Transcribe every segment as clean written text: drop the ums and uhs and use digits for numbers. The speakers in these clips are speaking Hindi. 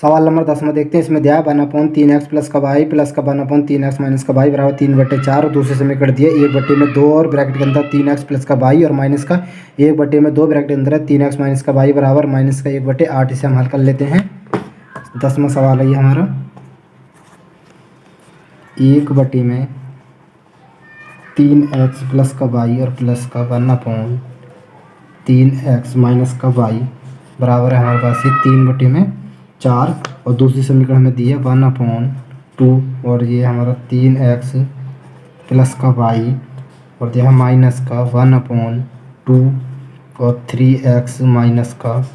सवाल नंबर 10 में देखते हैं। इसमें दिया है 1/3x प्लस का वाई प्लस का 1/3x माइनस का वाई बराबर 3/4 और दूसरे समीकरण दिया 1/2 और ब्रैकेट के अंदर 3x प्लस का वाई और माइनस का 1/2 ब्रैकेट के अंदर है 3x माइनस का वाई बराबर माइनस का 1/8। इसे हम हल कर लेते हैं। 10वां सवाल है ये हमारा। 1/3x प्लस का वाई और प्लस का 1/3x माइनस का वाई बराबर है हमारे पास ये 3/4 और दूसरी समीकरण हमें दी है 1/2 और ये हमारा 3x प्लस का वाई और दिया है माइनस का 1/2 और 3x माइनस का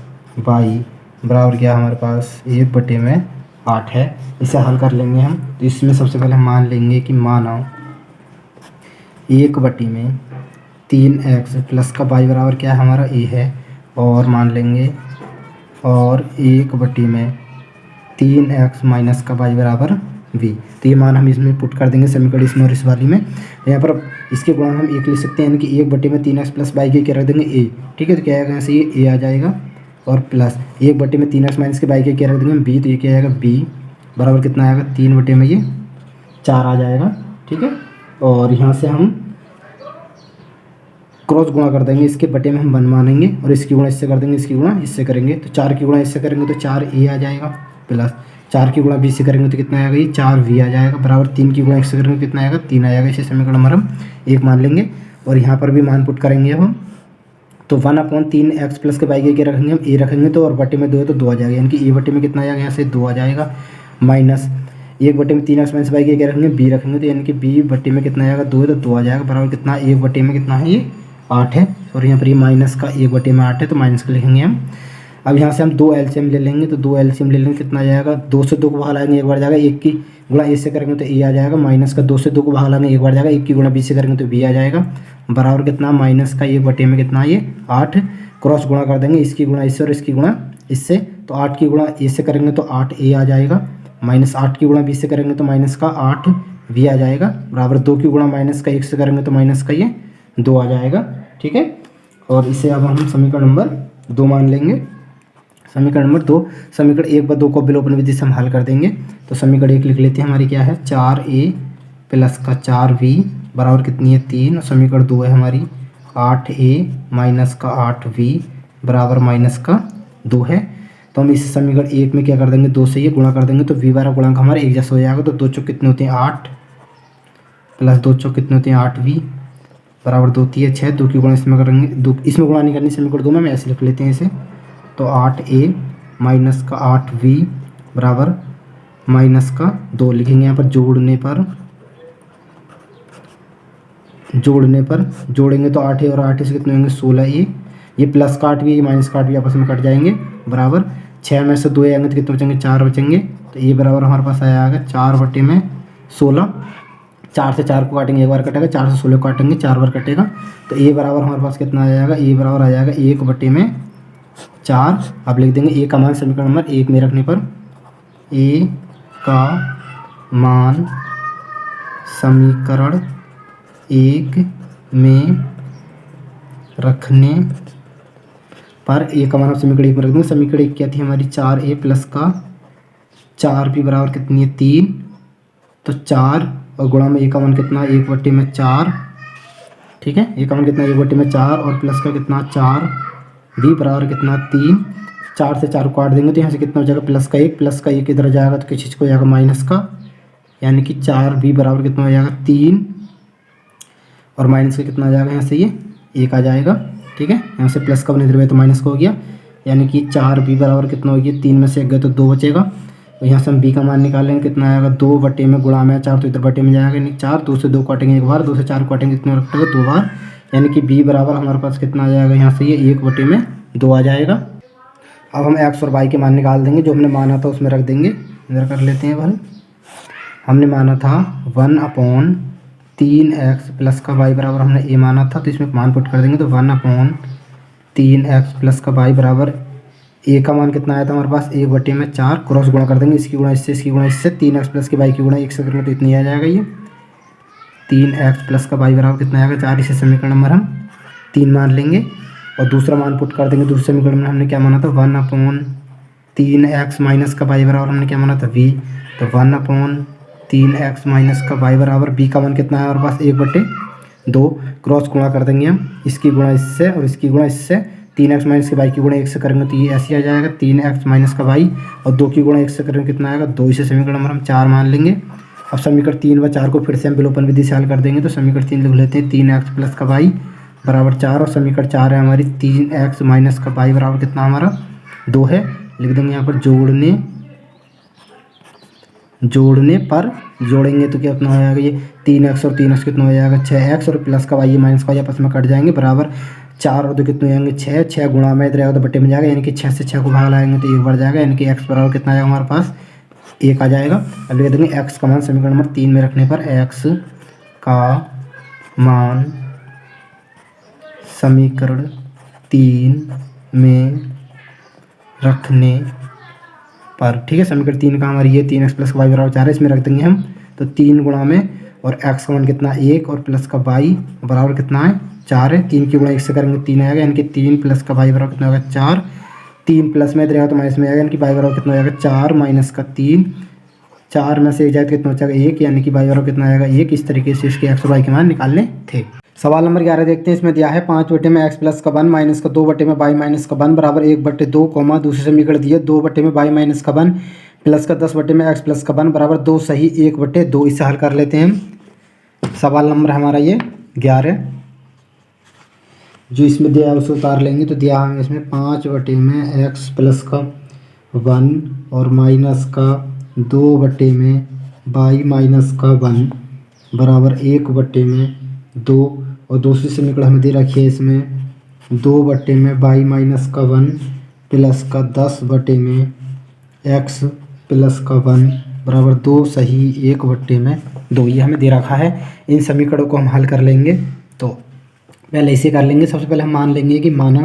वाई बराबर क्या हमारे पास 1/8 है। इसे हल कर लेंगे हम। तो इसमें सबसे पहले हम मान लेंगे कि माना 1/3x प्लस का वाई बराबर क्या है हमारा a है और मान लेंगे और 1/3x माइनस का वाई बराबर v। तो ये मान हम इसमें पुट कर देंगे समीकरण इसमें और इस वाली में। यहाँ पर इसके गुणा हम एक लिख सकते हैं यानी कि 1/3x प्लस वाई के क्या रख देंगे a। ठीक है, तो क्या आएगा यहाँ से ये a आ जाएगा और प्लस 1/3x माइनस के वाई के क्या रख देंगे हम b। तो ये क्या आएगा b बराबर कितना आएगा 3/4 आ जाएगा। ठीक है, और यहाँ से हम क्रॉस गुणा कर देंगे, इसके बटे में हम 1 मानेंगे और इसकी गुणा इससे कर देंगे, इसकी गुणा इससे करेंगे तो 4 की गुणा इससे करेंगे तो 4a आ जाएगा प्लस 4 की गुणा b से करेंगे तो कितना आएगा ये 4v आ जाएगा बराबर 3 की गुणा इससे करेंगे कितना आएगा 3 आ जाएगा। इसे समीकरण नंबर हम 1 मान लेंगे और यहाँ पर भी मान पुट करेंगे अब हम। तो 1/3x प्लस के वाई के रखेंगे हम a रखेंगे तो और बटे में 2 है तो 2 आ जाएगा यानी कि a बटे में कितना आ जाएगा यहाँ से 2 आ जाएगा माइनस 1/3x माइनस वाई के क्या रखेंगे b रखेंगे तो यानी कि b बटे में कितना आएगा 2 है तो 2 आ जाएगा बराबर कितना 1/में कितना है ये 8 है और यहाँ पर ये माइनस का 1/8 है तो माइनस का लिखेंगे हम। अब यहाँ से हम 2 एलसीएम ले लेंगे तो 2 एलसीएम ले लेंगे कितना आ जाएगा 2 से 2 को बाहर लाएंगे एक बार जाएगा 1 की गुणा a से करेंगे तो a आ जाएगा माइनस का 2 से 2 को बाहर लाएंगे एक बार जाएगा 1 की गुणा b से करेंगे तो b आ जाएगा बराबर कितना माइनस का 1/में में कितना ये 8। क्रॉस गुणा कर देंगे इसकी गुणा इससे और इसकी गुणा इससे तो 8 की गुणा a से करेंगे तो 8a आ जाएगा माइनस 8 की गुणा b से करेंगे तो माइनस का 8v आ जाएगा बराबर 2 की गुणा माइनस का 1 से करेंगे तो माइनस का ये 2 आ जाएगा। ठीक है, और इसे अब हम समीकरण नंबर 2 मान लेंगे। समीकरण नंबर 2 समीकरण 1 व 2 को विलोपन विधि से हम हल कर देंगे। तो समीकरण 1 लिख लेते हैं हमारी क्या है 4a प्लस का 4v बराबर कितनी है 3 और समीकरण 2 है हमारी 8a माइनस का 8v बराबर माइनस का 2 है। तो हम इस समीकरण 1 में क्या कर देंगे 2 से ये गुणा कर देंगे तो v बारा गुणांक हमारे एक जैसा हो जाएगा। तो 2 चौक कितने होते हैं 8 प्लस 2 चौक कितने होते हैं 8v बराबर 2 3 6 2 की गुणा इसमें करेंगे 2 इसमें गुणा नहीं करनी समीकरण 2 में ऐसे लिख लेते हैं इसे। तो 8a माइनस का 8v बराबर माइनस का 2 लिखेंगे। यहाँ पर जोड़ने पर जोड़ेंगे तो 8a और 8a से कितने होंगे 16a ये प्लस का 8v ये माइनस का 8v आपस में कट जाएंगे बराबर 6 में से 2 आएंगे तो कितने बचेंगे 4 बचेंगे। तो ये बराबर हमारे पास आएगा 4/16 4 से 4 को काटेंगे एक बार कटेगा 4 से 16 को काटेंगे 4 बार कटेगा तो ए बराबर हमारे पास कितना आ जाएगा ए बराबर आ जाएगा 1/4। अब लिख देंगे ए का मान समीकरण नंबर 1 में रखने पर ए का मान समीकरण 1 में रखने पर ए का मान हम समीकरण 1 में रख देंगे। समीकरण 1 क्या थी हमारी 4a प्लस का 4b बराबर कितनी है 3 तो 4 और गुणा में ए का मान कितना 1/4। ठीक है, ए का मान कितना 1/4 और प्लस का कितना 4b बराबर कितना 3 4 से 4 को काट देंगे तो यहाँ से कितना हो जाएगा प्लस का 1 इधर जाएगा तो किस चीज़ को जाएगा माइनस का यानी कि 4b बराबर कितना हो जाएगा 3 और माइनस का कितना आ जाएगा यहाँ से ये 1 आ जाएगा। ठीक है, यहाँ से प्लस का इधर गया तो माइनस का हो गया यानी कि 4b बराबर कितना हो गया 3 में से 1 गया तो 2 बचेगा। तो यहाँ से हम b का मान निकालेंगे कितना आएगा 2/में में गुणा में 4 तो इधर बटे में जाएगा यानी 4 2 से 2 काटेंगे एक बार 2 से 4 काटेंगे कितने कटेगा 2 बार यानी कि b बराबर हमारे पास कितना आ जाएगा यहाँ से ये 1/में 2 आ जाएगा। अब हम x और y के मान निकाल देंगे जो हमने माना था उसमें रख देंगे। इधर कर लेते हैं भल हमने माना था 1/3x प्लस का y बराबर हमने a माना था तो इसमें मान पुट कर देंगे तो 1/3x प्लस का y बराबर a का मान कितना आया था हमारे पास 1/4 क्रॉस गुणा कर देंगे इसकी गुणा इससे 3x प्लस के y की गुणा 1 से करेंगे तो इतनी आ जाएगा ये 3x प्लस का y बराबर कितना आएगा 4। इसे समीकरण नंबर हम 3 मान लेंगे और दूसरा मान पुट कर देंगे। दूसरे समीकरण में हमने क्या माना था 3x माइनस का y बराबर हमने क्या माना था v, तो 1/3x माइनस का y बराबर b का मान कितना है हमारे पास 1/2, क्रॉस गुणा कर देंगे हम, इसकी गुणा इससे और इसकी गुणा इससे, 3x माइनस के y की गुणा 1 से करेंगे तो ये ऐसे आ जाएगा 3x माइनस का y, और 2 की गुणा 1 से करेंगे कितना आएगा 2, इसे समीकरण नंबर हम 4 मान लेंगे। अब समीकरण 3 व 4 को फिर से हम विलोपन विधि से हल कर देंगे, तो समीकरण 3 लिख लेते हैं 3x प्लस का y बराबर 4, और समीकरण 4 है हमारी 3x माइनस का y बराबर कितना हमारा 2 है। लिख देंगे यहाँ पर जोड़ने पर जोड़ेंगे तो कितना हो जाएगा, ये 3x और 3x कितना हो जाएगा 6x, और प्लस का y माइनस का y आपस में कट जाएंगे, बराबर 4 और 2 कितने हो जाएंगे 6, 6 गुणा में इधर आएगा तो बट्टे में जाएगा, यानी कि 6 से 6 को भाग लाएंगे तो 1 बढ़ जाएगा, यानी कि x बराबर कितना आएगा हमारे पास 1 आ जाएगा। अब लिख देंगे x का मान समीकरण नंबर 3 में रखने पर, x का मान समीकरण 3 में रखने पर, ठीक है। समीकरण 3 का हमारी ये 3x प्लस वाई बराबर 4 है, इसमें रख देंगे हम, तो 3 गुणा में और x का मान कितना 1 और प्लस का y बराबर कितना है 4 है, 3 की गुणा 1 से करेंगे 3 आएगा, यानी कि 3 प्लस का y बराबर कितना होगा 4, 3 प्लस में इधर आएगा तो माइनस में आएगा, यानी कि y बराबर कितना हो जाएगा 4 माइनस का 3, 4 में से 1 जाए तो कितना हो जाएगा 1, यानी कि y बराबर कितना आएगा 1। इस तरीके से इसके x और y के मान निकालने थे। सवाल नंबर 11 देखते हैं, इसमें दिया है 5 में x प्लस का 1 माइनस का 2 में y माइनस का 1 बराबर 1/2, दूसरे समीकरण दिए 2 में y माइनस का 1 प्लस का 10 में x प्लस का 1 बराबर 2 सही 1/2। इससे हल कर लेते हैं हम। सवाल नंबर हमारा ये 11 जो इसमें दिया है उसे उतार लेंगे, तो दिया है इसमें 5 में x प्लस का 1 और माइनस का 2 में y माइनस का 1 बराबर 1/2, और दूसरी समीकरण हमें दे रखी है इसमें 2 में y माइनस का 1 प्लस का 10 में x प्लस का 1 बराबर 2 सही 1/2। ये हमें दे रखा है। इन समीकरणों को हम हल कर लेंगे, तो पहले इसे कर लेंगे। सबसे पहले हम मान लेंगे कि माना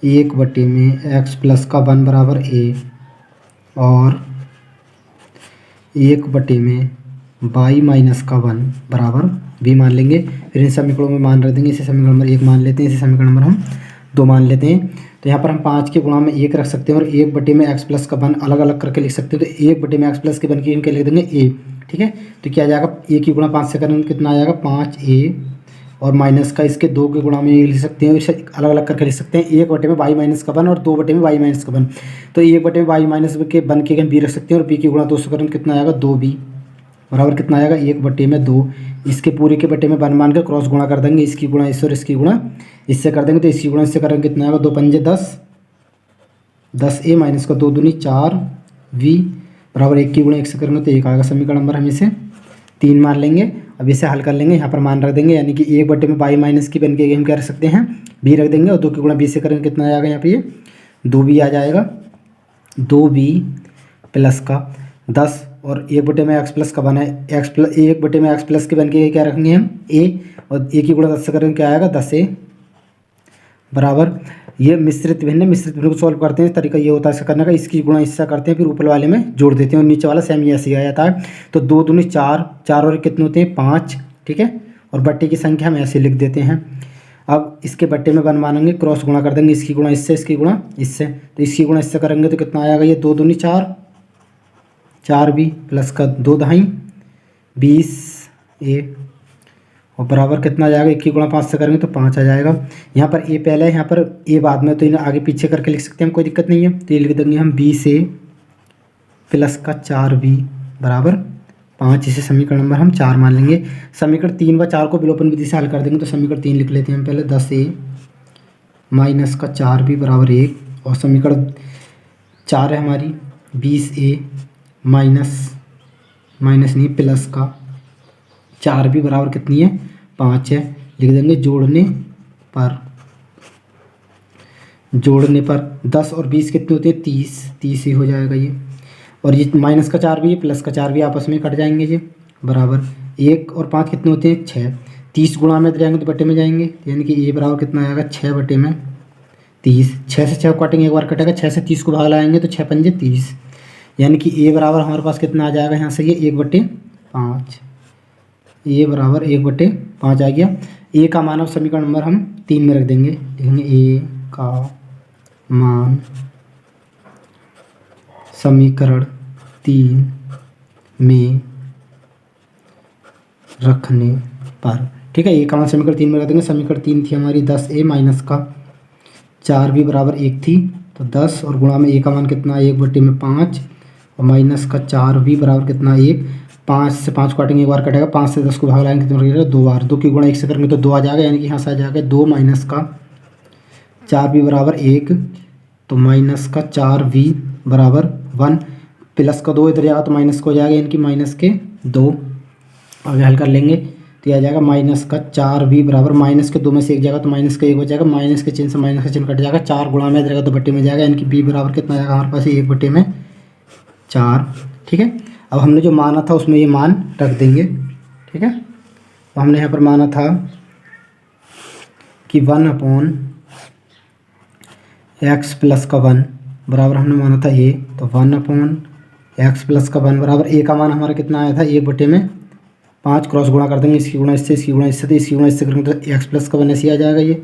1 में x प्लस का 1 बराबर a और 1 में y माइनस का 1 बराबर b मान लेंगे। फिर इन समीकरणों में मान रख देंगे। इसे समीकरण नंबर 1 मान लेते हैं, इसे समीकरण नंबर हम 2 मान लेते हैं। तो यहाँ पर हम 5 के गुणा में 1 रख सकते हैं और 1 में x प्लस का 1 अलग अलग करके लिख सकते हैं। तो 1 में x प्लस के 1 की इनके लिख देंगे a, ठीक है। तो क्या आ जाएगा, a की गुणा 5 से करेंगे कितना आ जाएगा 5a, और माइनस का इसके 2 के गुणा में ये लिख सकते हैं, इसे अलग अलग करके लिख सकते हैं। 1 में y माइनस का 1 और 2 में y माइनस का 1। तो 1 में y माइनस के 1 के हम b रख सकते हैं, और b की गुणा 2 से करेंगे कितना आएगा 2b बराबर कितना आएगा 1 में 2। इसके पूरे के बटे में 1 मान के क्रॉस गुणा कर देंगे, इसकी गुणा इससे और इसकी गुणा इससे कर देंगे। तो इसकी गुणा इससे करेंगे कितना आएगा 2 पंजे 10a माइनस का 2 दूनी 4v बराबर 1 की गुणा 1 से करेंगे तो 1 आएगा। समीकरण नंबर हम इसे 3 मान लेंगे। अब इसे हल कर लेंगे, यहाँ पर मान रख देंगे, यानी कि 1 में y माइनस की बन के हम क्या रख सकते हैं b रख देंगे, और 2 की गुणा b से करेंगे कितना आएगा यहाँ पे ये 2b आ जाएगा। 2b प्लस का 10 और 1 में x प्लस का 1 है, 1 में x प्लस के बन के क्या रखेंगे हम a, और a की गुणा 10 से करेंगे क्या आएगा 10a बराबर ये मिश्रित भिन्न को सॉल्व करते हैं। इस तरीका ये होता है इसका करने का, इसकी गुणा इससे करते हैं, फिर ऊपर वाले में जोड़ देते हैं और नीचे वाला सेम ऐसे ही आ जाता है। तो 2 दूनी 4, 4 और कितने होते हैं 5, ठीक है। और बट्टे की संख्या हम ऐसे लिख देते हैं। अब इसके बट्टे में 1 मानेंगे, क्रॉस गुणा कर देंगे, इसकी गुणा इससे, इसकी गुणा इससे। तो इसकी गुणा इससे करेंगे तो कितना आएगा ये 2 दूनी 4, 4b प्लस का 2 दहाई 20a, और बराबर कितना आ जाएगा 1 की गुणा 5 से करेंगे तो 5 आ जाएगा। यहाँ पर a पहले है, यहाँ पर a बाद में, तो इन्हें आगे पीछे करके लिख सकते हैं, कोई दिक्कत नहीं है। तो ये लिख देंगे हम 20a प्लस का 4b बराबर 5। इसे समीकरण नंबर हम 4 मान लेंगे। समीकरण 3 व 4 को विलोपन विधि से हल कर देंगे, तो समीकरण 3 लिख लेते हैं हम पहले 10a माइनस का 4b बराबर 1, और समीकरण 4 है हमारी 20a माइनस नहीं प्लस का 4b बराबर कितनी है 5 है। लिख देंगे जोड़ने पर 10 और 20 कितने होते हैं 30 ही हो जाएगा ये, और ये माइनस का 4b प्लस का 4b आपस में कट जाएंगे ये बराबर 1 और 5 कितने होते हैं 6। 30 गुणा में जाएंगे तो बटे में जाएंगे, यानी कि ये बराबर कितना आएगा 6 में 30। 6 से 6 काटेंगे, एक बार कटेगा, 6 से 30 को भाग लाएंगे तो 6 पंजे 30, यानी कि ए बराबर हमारे पास कितना आ जाएगा यहाँ से ये 1/5। ए बराबर 1/5 आ गया। ए का मान अब समीकरण नंबर हम 3 में रख देंगे, लिखेंगे ए का मान समीकरण 3 में रखने पर, ठीक है। ए का मान समीकरण 3 में रख देंगे। समीकरण 3 थी हमारी 10a माइनस का 4b बराबर 1 थी, तो 10 और गुणा में ए का मान कितना, 1/5 और माइनस का 4b बराबर कितना 1। 5 से 5 काटेंगे, एक बार कटेगा। 5 से 10 को भाग लाएंगे कितना रहेगा, 2 बार। 2 की गुणा 1 से करेंगे तो 2 आ जाएगा, यानी कि यहाँ से आ जाएगा 2 माइनस का 4b बराबर 1, तो माइनस का 4b बराबर 1, प्लस का 2 इधर जाएगा तो माइनस को हो जाएगा, यानी कि माइनस के 2। आगे हल कर लेंगे तो यह आ जाएगा माइनस का 4b बराबर, माइनस के 2 में से 1 जाएगा तो माइनस का 1 हो जाएगा, माइनस के चिन्ह से माइनस का चिन्ह कट जाएगा। 4 गुणा में रहेगा तो बट्टे में जाएगा, यानी कि b बराबर कितना आएगा हमारे पास 1/4, ठीक है। अब हमने जो माना था उसमें ये मान रख देंगे, ठीक है। तो हमने यहाँ पर माना था कि 1/x प्लस का 1 बराबर हमने माना था a, तो 1/x प्लस का 1 बराबर a का मान हमारा कितना आया था, 1/5 क्रॉस गुणा कर देंगे, इसकी गुणा इससे, इसकी गुणा इससे, तो इसकी गुणा इससे करेंगे तो x प्लस का 1 ऐसे आ जाएगा। ये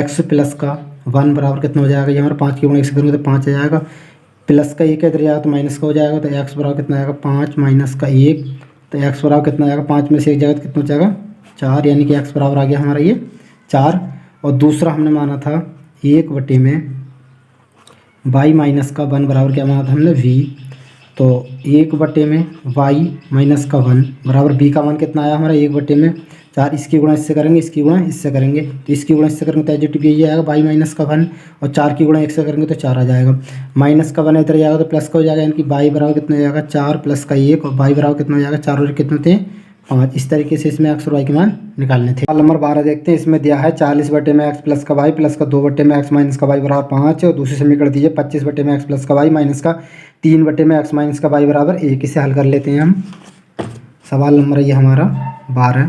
x प्लस का 1 बराबर कितना हो जाएगा, ये हमारा 5 की गुणा इससे करेंगे तो 5 आ जाएगा, प्लस का 1 इधर जाएगा तो माइनस का हो जाएगा, तो x बराबर कितना आएगा 5 माइनस का 1, तो x बराबर कितना आएगा, 5 में से 1 जाएगा तो कितना हो जाएगा 4, यानी कि x बराबर आ गया हमारा ये 4। और दूसरा हमने माना था 1/में y माइनस का 1 बराबर क्या माना था हमने v, तो 1/में y माइनस का 1 बराबर b का मान कितना आया हमारा 1/में 4, इसकी गुणा इससे करेंगे, इसकी गुणा इससे करेंगे, तो इसकी गुणा इससे करेंगे तो एज यही आएगा y माइनस का 1, और 4 की गुणा 1 से करेंगे तो 4 आ जाएगा, माइनस का 1 इधर जाएगा तो प्लस का हो जाएगा, यानी कि y बराबर कितना हो जाएगा 4 प्लस का 1, और y बराबर कितना हो जाएगा 4 और कितने थे 5। इस तरीके से इसमें x और y के मान निकालने थे। सवाल नंबर 12 देखते हैं। इसमें दिया है 40/में x प्लस का y प्लस का 2/में x माइनस का y बराबर 5, और दूसरी समीकरण दीजिए 25/में x प्लस का y माइनस का 3/में x माइनस का y बराबर 1। इसे हल कर लेते हैं हम। सवाल नंबर ये हमारा 12,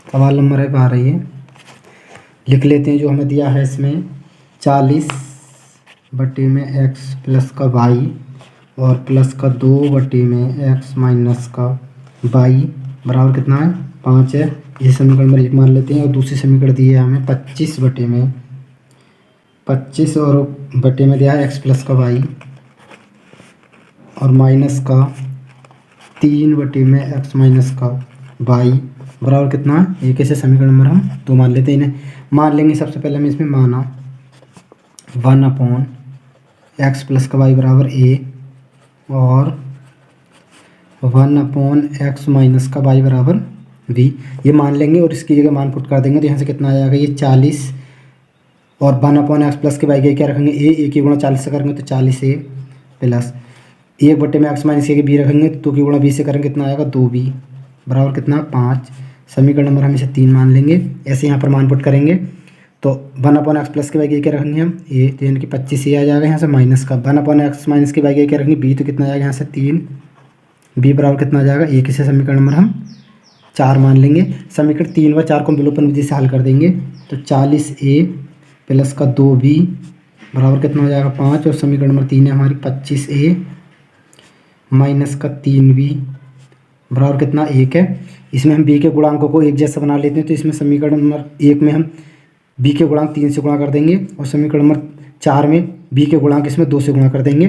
सवाल नंबर है 12, ये लिख लेते हैं जो हमें दिया है इसमें 40/में x प्लस का y और प्लस का 2/में x माइनस का y बराबर कितना है 5 है। ये समीकरण नंबर 1 मान लेते हैं। और दूसरी समीकरण दी है हमें 25 और बटे में दिया है x प्लस का y और माइनस का 3/में x माइनस का y बराबर कितना है 1। ऐसे समीकरण नंबर हम 2 मान लेते हैं। इन्हें मान लेंगे। सबसे पहले हम इसमें माना 1/x प्लस का y बराबर a और 1/x माइनस का y बराबर b, ये मान लेंगे और इसकी जगह मान पुट कर देंगे। तो यहाँ से कितना आ जाएगा ये 40 और 1/x प्लस के y के क्या रखेंगे a की गुणा 40 से करेंगे तो 40a plus 1/x minus a के b रखेंगे तो 2 की गुणा b से करेंगे कितना आएगा 2b बराबर कितना 5। समीकरण नंबर हम इसे 3 मान लेंगे। ऐसे यहाँ पर मान पुट करेंगे तो 1/x प्लस के y के क्या रखेंगे हम a, तो यानी कि 25a आ जाएगा। यहाँ से माइनस का 1/x माइनस के y के क्या रखेंगे b, तो कितना आ जाएगा यहाँ से 3b बराबर कितना आ जाएगा 1। इसे समीकरण नंबर हम 4 मान लेंगे। समीकरण 3 व 4 को विलोपन विधि से हल कर देंगे तो 40a प्लस का 2b बराबर कितना हो जाएगा 5। और समीकरण नंबर 3 है हमारी 25a माइनस का 3b बराबर कितना 1 है। इसमें हम b के गुणांकों को एक जैसा बना लेते हैं। तो इसमें समीकरण नंबर 1 में हम b के गुणांक 3 से गुणा कर देंगे और समीकरण नंबर 4 में b के गुणांक इसमें 2 से गुणा कर देंगे।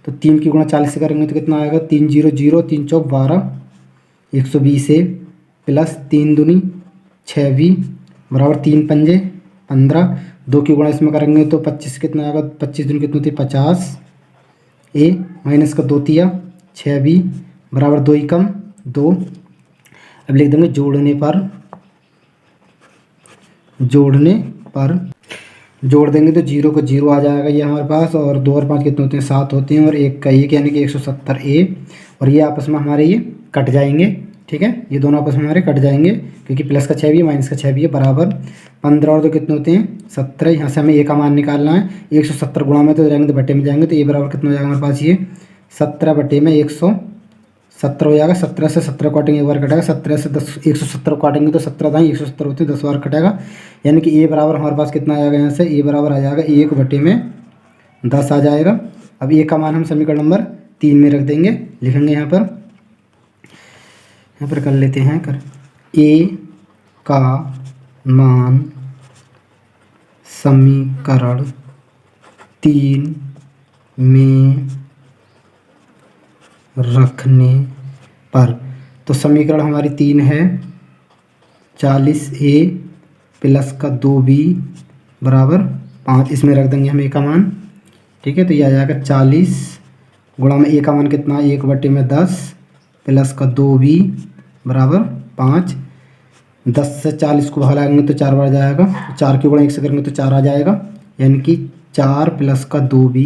तो 3 की गुणा 40 से करेंगे तो कितना आएगा 3 0 0 3 चौक 12 120a प्लस 3 दूनी 6b बराबर 3 पंजे 15। 2 की गुणा इसमें करेंगे तो 25 कितना आएगा 25 दूनी कितनी होती 50a माइनस का 2 तिया 6b बराबर 2 एकम 2। अब लिख देंगे जोड़ने पर जोड़ देंगे तो 0 को 0 आ जाएगा ये हमारे पास। और 2 और 5 कितने होते हैं 7 होते हैं और 1 का 1 यानी कि 170a। और ये आपस में हमारे ये कट जाएंगे, ठीक है। ये दोनों आपस में हमारे कट जाएंगे क्योंकि प्लस का 6 भी है माइनस का 6 भी है बराबर 15 और 2 कितने होते हैं 17। यहाँ से हमें a का मान निकालना है। 170 गुणा में तो जाएंगे तो बटे में जाएंगे तो a बराबर कितना हो जाएगा हमारे पास ये 17/170 हो जाएगा। 17 से 17 काटेंगे एक बार कटेगा, 17 से 170 काटेंगे तो 17 दाएँ 170 होते हैं 10 बार कटेगा। यानी कि a बराबर हमारे पास कितना आ जाएगा यहाँ से a बराबर आ जाएगा 1/10 आ जाएगा। अब a का मान हम समीकरण नंबर 3 में रख देंगे, लिखेंगे यहाँ पर कर लेते हैं a का मान समीकरण 3 में रखने पर, तो समीकरण हमारी 3 है, 40A प्लस का 2B बराबर 5, इसमें रख देंगे हम A का मान। ठीक है, तो ये आ जाएगा 40 गुणा में A का मान कितना, 1/10 प्लस का 2B बराबर 5। 10 से 40 को भागाएंगे तो 4 बार जाएगा, 4 की गुणा 1 से करेंगे तो 4 आ जाएगा, यानी कि 4 प्लस का 2B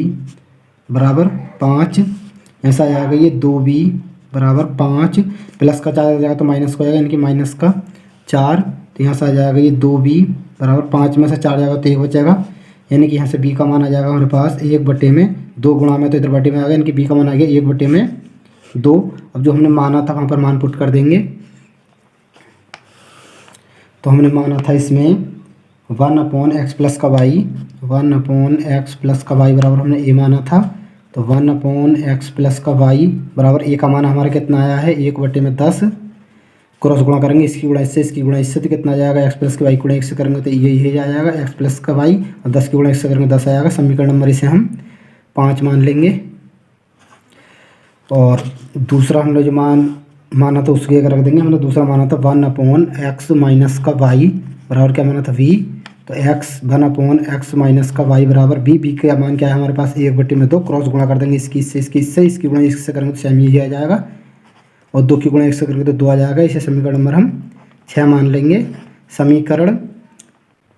बराबर 5। ऐसा आ जाएगा ये 2B बराबर 5, प्लस का 4 आ जाएगा तो माइनस का हो जाएगा, यानी कि माइनस का 4। तो यहाँ से आ जाएगा ये 2B बराबर 5 में से 4 जाएगा तो 1 बचेगा, यानी कि यहाँ से B का मान आ जाएगा हमारे पास 1/2 गुणा में तो इधर बटे में आ गया, यानी कि B का मान आ गया 1/2। अब जो हमने माना था वहाँ पर मान पुट कर देंगे। तो हमने माना था इसमें 1/x प्लस का y, 1/x प्लस का y बराबर हमने a माना था, तो 1/x प्लस का y बराबर a का मान हमारा कितना आया है 1/10। क्रॉस गुणा करेंगे, इसकी गुणा इससे, इसकी गुणा इससे, तो कितना आ जाएगा, x प्लस के y गुणा 1 से करेंगे तो ये आ जाएगा x प्लस का y, और 10 की गुणा 1 से करेंगे 10 आ जाएगा। समीकरण नंबर इसे हम 5 मान लेंगे। और दूसरा हमने जो माना था उसके एक रख देंगे। हमने दूसरा माना था 1/x माइनस का y बराबर क्या माना था v, तो 1/x माइनस का y बराबर b का मान क्या है हमारे पास 1/2। क्रॉस गुणा कर देंगे, इसकी इससे, इसकी इससे, इसकी गुणा इससे करेंगे तो सेम ही आ जाएगा, और 2 की गुणा 1 से करेंगे तो 2 आ जाएगा। इसे समीकरण नंबर हम 6 मान लेंगे। समीकरण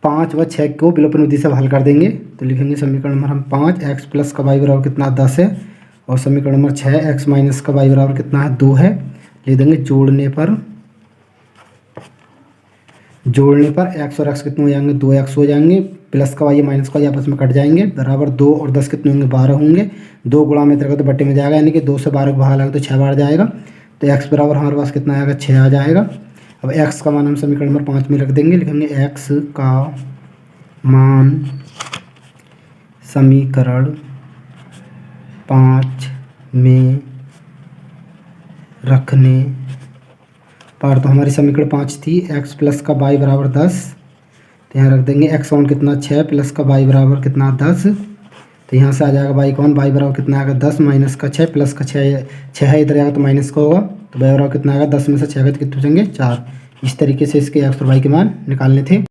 5 व 6 को विलोपन विधि से हल कर देंगे, तो लिखेंगे समीकरण नंबर हम 5 x प्लस का y बराबर कितना 10 है, और समीकरण नंबर 6 x माइनस का y बराबर कितना है 2 है। लिख देंगे जोड़ने पर x और x कितने हो जाएंगे 2x हो जाएंगे, प्लस का y माइनस का y आपस में कट जाएंगे, बराबर 2 और 10 कितने होंगे 12 होंगे। 2 गुणा में इधर का तो बट्टे में जाएगा, यानी कि 2 से 12 को भागा लगेगा तो 6 बार जाएगा, तो x बराबर हमारे पास कितना आएगा 6 आ जाएगा। अब x का मान हम समीकरण नंबर 5 में रख देंगे, लिखेंगे x का मान समीकरण 5 में रखने पर, तो हमारी समीकरण 5 थी x प्लस का y बराबर 10, तो यहाँ रख देंगे x मान कितना 6 प्लस का y बराबर कितना 10, तो यहाँ से आ जाएगा y कौन y बराबर कितना आएगा 10 माइनस का 6 प्लस का 6 है इधर आएगा तो माइनस का होगा, तो y बराबर कितना आएगा 10 में से 6 कितने बचेंगे 4। इस तरीके से इसके x और y के मान निकालने थे।